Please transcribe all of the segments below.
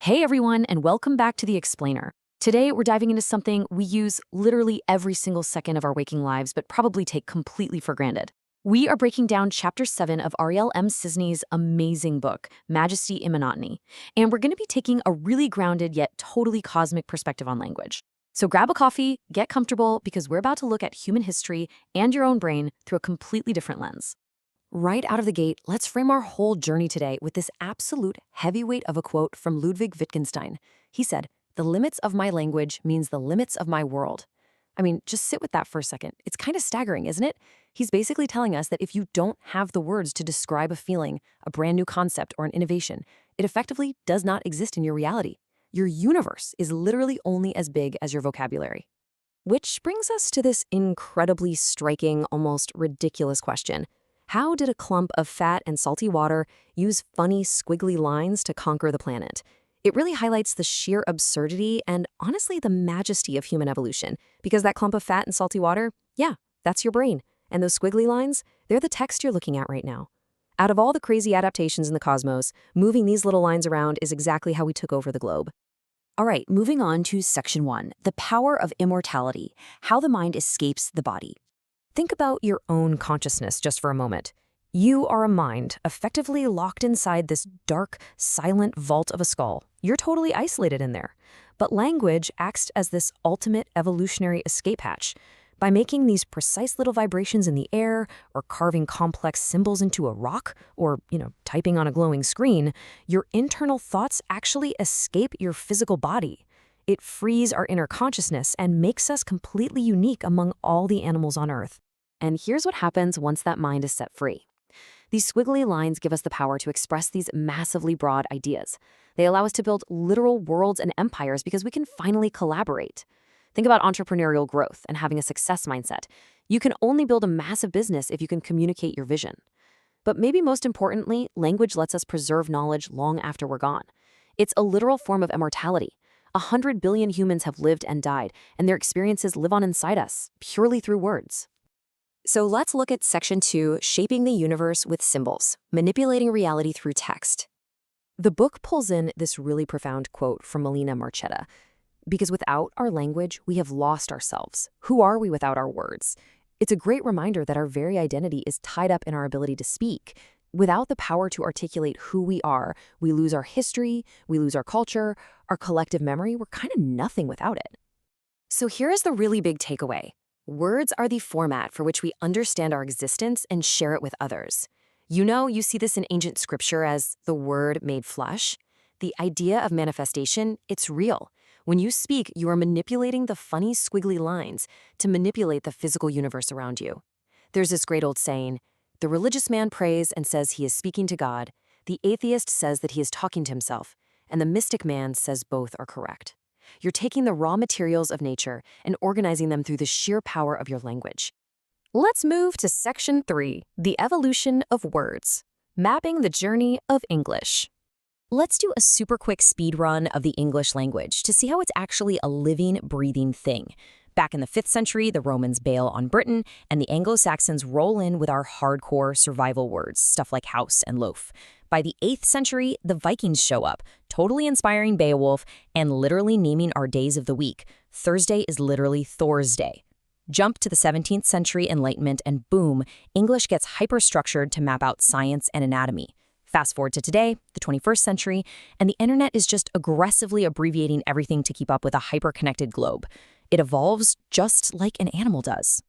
Hey everyone, and welcome back to The Explainer. Today, we're diving into something we use literally every single second of our waking lives, but probably take completely for granted. We are breaking down Chapter 7 of Ariel M. Cisne's amazing book, Majesty in Monotony, and we're going to be taking a really grounded yet totally cosmic perspective on language. So grab a coffee, get comfortable, because we're about to look at human history and your own brain through a completely different lens. Right out of the gate, let's frame our whole journey today with this absolute heavyweight of a quote from Ludwig Wittgenstein. He said, "The limits of my language means the limits of my world." I mean, just sit with that for a second. It's kind of staggering, isn't it? He's basically telling us that if you don't have the words to describe a feeling, a brand new concept, or an innovation, it effectively does not exist in your reality. Your universe is literally only as big as your vocabulary. Which brings us to this incredibly striking, almost ridiculous question. How did a clump of fat and salty water use funny, squiggly lines to conquer the planet? It really highlights the sheer absurdity and, honestly, the majesty of human evolution. Because that clump of fat and salty water, yeah, that's your brain. And those squiggly lines, they're the text you're looking at right now. Out of all the crazy adaptations in the cosmos, moving these little lines around is exactly how we took over the globe. All right, moving on to Section 1, the power of immortality, how the mind escapes the body. Think about your own consciousness just for a moment. You are a mind, effectively locked inside this dark, silent vault of a skull. You're totally isolated in there. But language acts as this ultimate evolutionary escape hatch. By making these precise little vibrations in the air, or carving complex symbols into a rock, or, typing on a glowing screen, your internal thoughts actually escape your physical body. It frees our inner consciousness and makes us completely unique among all the animals on Earth. And here's what happens once that mind is set free. These squiggly lines give us the power to express these massively broad ideas. They allow us to build literal worlds and empires because we can finally collaborate. Think about entrepreneurial growth and having a success mindset. You can only build a massive business if you can communicate your vision. But maybe most importantly, language lets us preserve knowledge long after we're gone. It's a literal form of immortality. 100 billion humans have lived and died, and their experiences live on inside us, purely through words. So let's look at Section 2, Shaping the Universe with Symbols, Manipulating Reality Through Text. The book pulls in this really profound quote from Melina Marchetta. Because without our language, we have lost ourselves. Who are we without our words? It's a great reminder that our very identity is tied up in our ability to speak. Without the power to articulate who we are, we lose our history, we lose our culture, our collective memory. We're kind of nothing without it. So here is the really big takeaway. Words are the format for which we understand our existence and share it with others. You see this in ancient scripture as the word made flesh. The idea of manifestation, it's real. When you speak, you are manipulating the funny squiggly lines to manipulate the physical universe around you. There's this great old saying, the religious man prays and says he is speaking to God, the atheist says that he is talking to himself, and the mystic man says both are correct. You're taking the raw materials of nature and organizing them through the sheer power of your language. Let's move to Section 3, the evolution of words, mapping the journey of English. Let's do a super quick speed run of the English language to see how it's actually a living, breathing thing. Back in the 5th century, the Romans bail on Britain, and the Anglo-Saxons roll in with our hardcore survival words, stuff like house and loaf. By the 8th century, the Vikings show up, totally inspiring Beowulf and literally naming our days of the week. Thursday is literally Thor's Day. Jump to the 17th century Enlightenment and boom, English gets hyper-structured to map out science and anatomy. Fast forward to today, the 21st century, and the internet is just aggressively abbreviating everything to keep up with a hyper-connected globe. It evolves just like an animal does.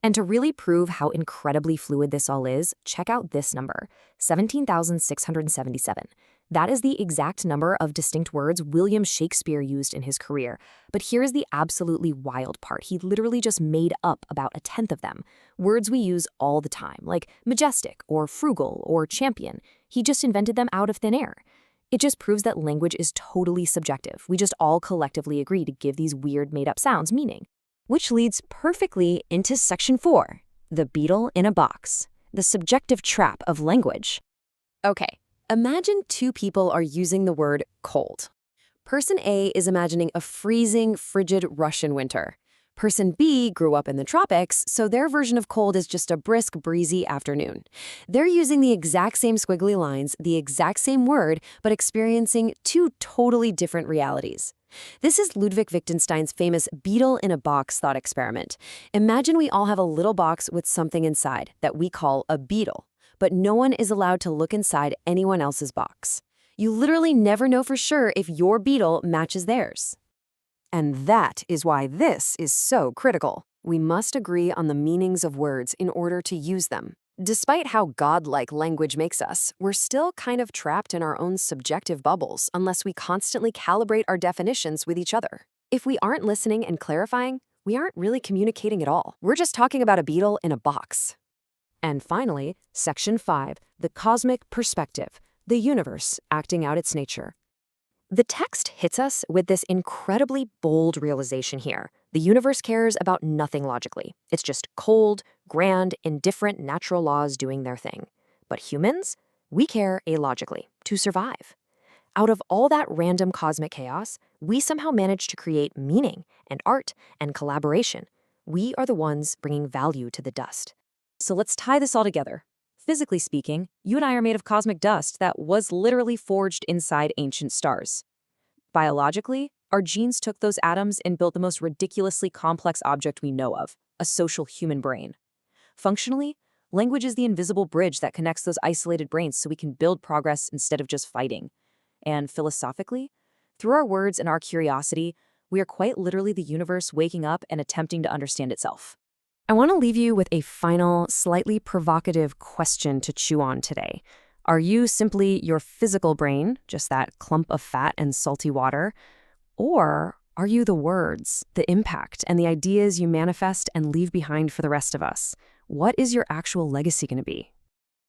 And to really prove how incredibly fluid this all is, check out this number, 17,677. That is the exact number of distinct words William Shakespeare used in his career. But here's the absolutely wild part. He literally just made up about a tenth of them. Words we use all the time, like majestic or frugal or champion. He just invented them out of thin air. It just proves that language is totally subjective. We just all collectively agree to give these weird made-up sounds meaning. Which leads perfectly into Section 4, the beetle in a box, the subjective trap of language. Okay, imagine two people are using the word cold. Person A is imagining a freezing, frigid Russian winter. Person B grew up in the tropics, so their version of cold is just a brisk, breezy afternoon. They're using the exact same squiggly lines, the exact same word, but experiencing two totally different realities. This is Ludwig Wittgenstein's famous beetle in a box thought experiment. Imagine we all have a little box with something inside that we call a beetle, but no one is allowed to look inside anyone else's box. You literally never know for sure if your beetle matches theirs. And that is why this is so critical. We must agree on the meanings of words in order to use them. Despite how godlike language makes us, we're still kind of trapped in our own subjective bubbles unless we constantly calibrate our definitions with each other. If we aren't listening and clarifying, we aren't really communicating at all. We're just talking about a beetle in a box. And finally, Section 5, the cosmic perspective, the universe acting out its nature. The text hits us with this incredibly bold realization here. The universe cares about nothing logically. It's just cold, grand, indifferent natural laws doing their thing. But humans, we care illogically, to survive. Out of all that random cosmic chaos, we somehow manage to create meaning and art and collaboration. We are the ones bringing value to the dust. So let's tie this all together. Physically speaking, you and I are made of cosmic dust that was literally forged inside ancient stars. Biologically, our genes took those atoms and built the most ridiculously complex object we know of, a social human brain. Functionally, language is the invisible bridge that connects those isolated brains so we can build progress instead of just fighting. And philosophically, through our words and our curiosity, we are quite literally the universe waking up and attempting to understand itself. I want to leave you with a final, slightly provocative question to chew on today. Are you simply your physical brain, just that clump of fat and salty water? Or are you the words, the impact, and the ideas you manifest and leave behind for the rest of us? What is your actual legacy going to be?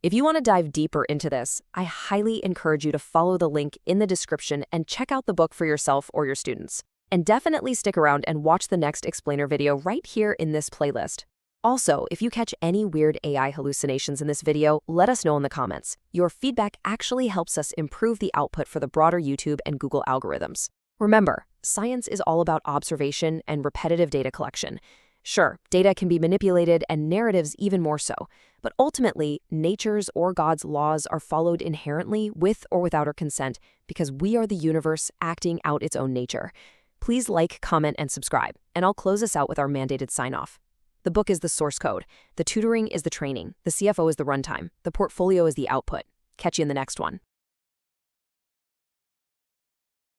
If you want to dive deeper into this, I highly encourage you to follow the link in the description and check out the book for yourself or your students. And definitely stick around and watch the next explainer video right here in this playlist. Also, if you catch any weird AI hallucinations in this video, let us know in the comments. Your feedback actually helps us improve the output for the broader YouTube and Google algorithms. Remember, science is all about observation and repetitive data collection. Sure, data can be manipulated and narratives even more so, but ultimately, nature's or God's laws are followed inherently with or without our consent because we are the universe acting out its own nature. Please like, comment, and subscribe, and I'll close us out with our mandated sign-off. The book is the source code, the tutoring is the training, the CFO is the runtime, the portfolio is the output. Catch you in the next one.